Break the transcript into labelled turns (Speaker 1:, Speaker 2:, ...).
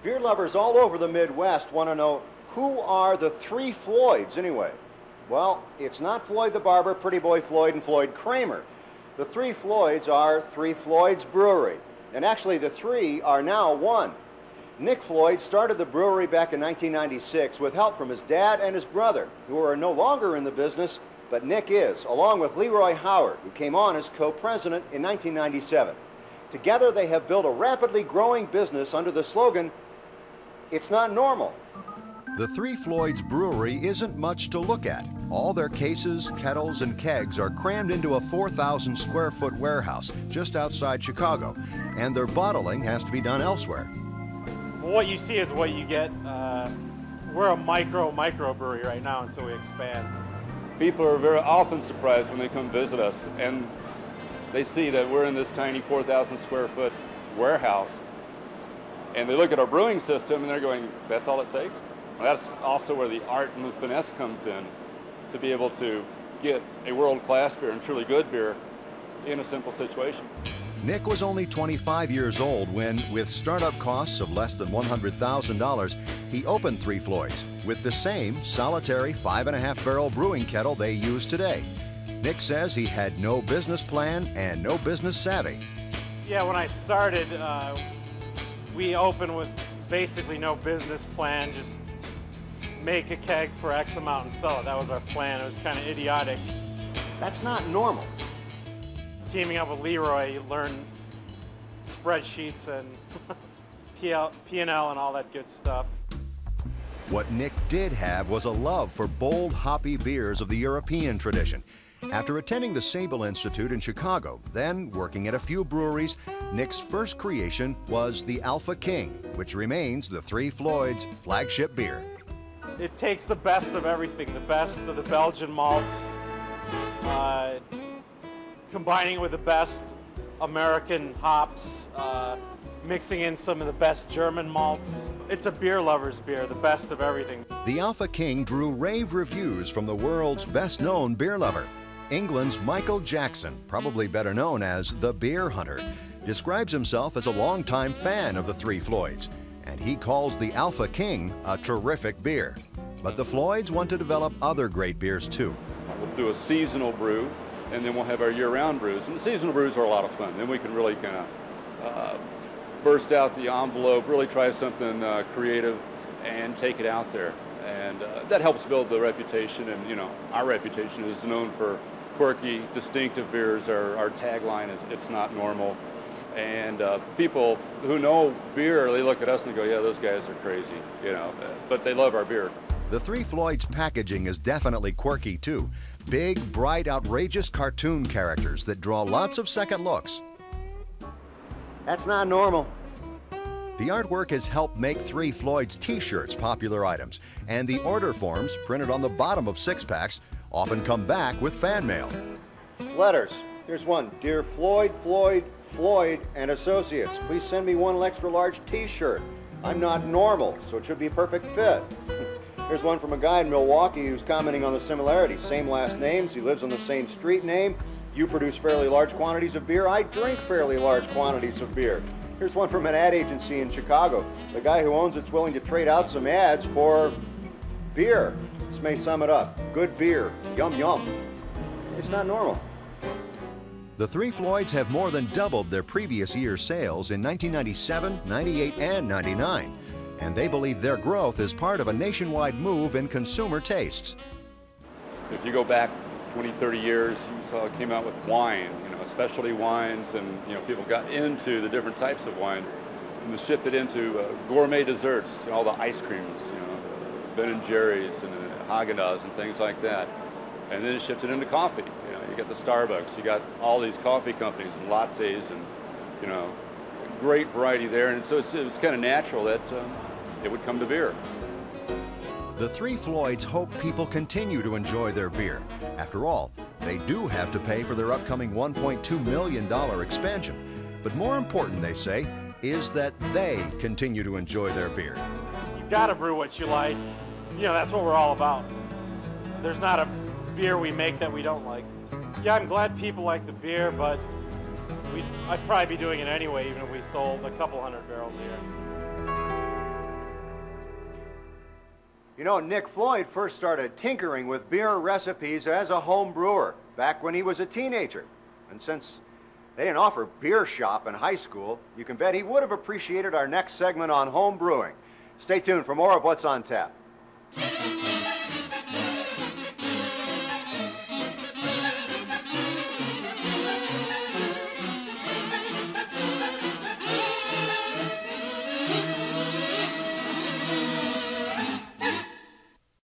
Speaker 1: Beer lovers all over the Midwest want to know, who are the three Floyds anyway? Well, it's not Floyd the Barber, Pretty Boy Floyd, and Floyd Kramer. The three Floyds are Three Floyds Brewery. And actually, the three are now one. Nick Floyd started the brewery back in 1996 with help from his dad and his brother, who are no longer in the business, but Nick is, along with Leroy Howard, who came on as co-president in 1997. Together, they have built a rapidly growing business under the slogan, "It's not normal."
Speaker 2: The Three Floyds Brewery isn't much to look at. All their cases, kettles, and kegs are crammed into a 4,000 square foot warehouse just outside Chicago, and their bottling has to be done elsewhere.
Speaker 3: What you see is what you get. We're a micro brewery right now until we expand.
Speaker 4: People are very often surprised when they come visit us and they see that we're in this tiny 4,000 square foot warehouse, and they look at our brewing system and they're going, that's all it takes? That's also where the art and the finesse comes in, to be able to get a world-class beer and truly good beer in a simple situation.
Speaker 2: Nick was only 25 years old when, with startup costs of less than $100,000, he opened Three Floyds with the same solitary 5.5-barrel brewing kettle they use today. Nick says he had no business plan and no business savvy.
Speaker 3: Yeah, when I started, we opened with basically no business plan, just make a keg for X amount and sell it. That was our plan. It was kind of idiotic.
Speaker 1: That's not normal.
Speaker 3: Teaming up with Leroy, you learn spreadsheets and P&L and all that good stuff.
Speaker 2: What Nick did have was a love for bold, hoppy beers of the European tradition. After attending the Sable Institute in Chicago, then working at a few breweries, Nick's first creation was the Alpha King, which remains the Three Floyds' flagship beer.
Speaker 3: It takes the best of everything, the best of the Belgian malts, combining it with the best American hops, mixing in some of the best German malts. It's a beer lover's beer, the best of everything.
Speaker 2: The Alpha King drew rave reviews from the world's best-known beer lover. England's Michael Jackson, probably better known as the Beer Hunter, describes himself as a longtime fan of the Three Floyds, and he calls the Alpha King a terrific beer. But the Floyds want to develop other great beers too.
Speaker 4: We'll do a seasonal brew, and then we'll have our year-round brews. And the seasonal brews are a lot of fun. Then we can really kind of burst out the envelope, really try something creative, and take it out there. And that helps build the reputation. And you know, our reputation is known for quirky, distinctive beers. Our tagline is "It's not normal." And people who know beer, they look at us and go, "Yeah, those guys are crazy," you know. But they love our beer.
Speaker 2: The Three Floyds packaging is definitely quirky too. Big, bright, outrageous cartoon characters that draw lots of second looks.
Speaker 1: That's not normal.
Speaker 2: The artwork has helped make Three Floyds t-shirts popular items, and the order forms printed on the bottom of six-packs often come back with fan mail.
Speaker 1: Letters. Here's one. Dear Floyd, Floyd and Associates, please send me one extra large t-shirt. I'm not normal, so it should be a perfect fit. Here's one from a guy in Milwaukee who's commenting on the similarities. Same last names, he lives on the same street name. You produce fairly large quantities of beer, I drink fairly large quantities of beer. Here's one from an ad agency in Chicago. The guy who owns it's willing to trade out some ads for beer. This may sum it up. Good beer, yum yum. It's not normal.
Speaker 2: The Three Floyds have more than doubled their previous year's sales in 1997, 98, and 99. And they believe their growth is part of a nationwide move in consumer tastes.
Speaker 4: If you go back 20, 30 years, you saw it came out with wine, you know, specialty wines, and you know, people got into the different types of wine, and was shifted into gourmet desserts, you know, all the ice creams, you know, Ben and Jerry's and Haagen-Dazs and things like that. And then it shifted into coffee. You know, you got the Starbucks, you got all these coffee companies and lattes, and you know, great variety there. And so it was kind of natural that it would come to beer.
Speaker 2: The Three Floyds hope people continue to enjoy their beer. After all, they do have to pay for their upcoming $1.2 million expansion. But more important, they say, is that they continue to enjoy their beer.
Speaker 3: You gotta brew what you like. You know, that's what we're all about. There's not a beer we make that we don't like. Yeah, I'm glad people like the beer, but I'd probably be doing it anyway, even if we sold a couple hundred barrels a year.
Speaker 1: You know, Nick Floyd first started tinkering with beer recipes as a home brewer back when he was a teenager. And since they didn't offer beer shop in high school, you can bet he would have appreciated our next segment on home brewing. Stay tuned for more of What's on Tap.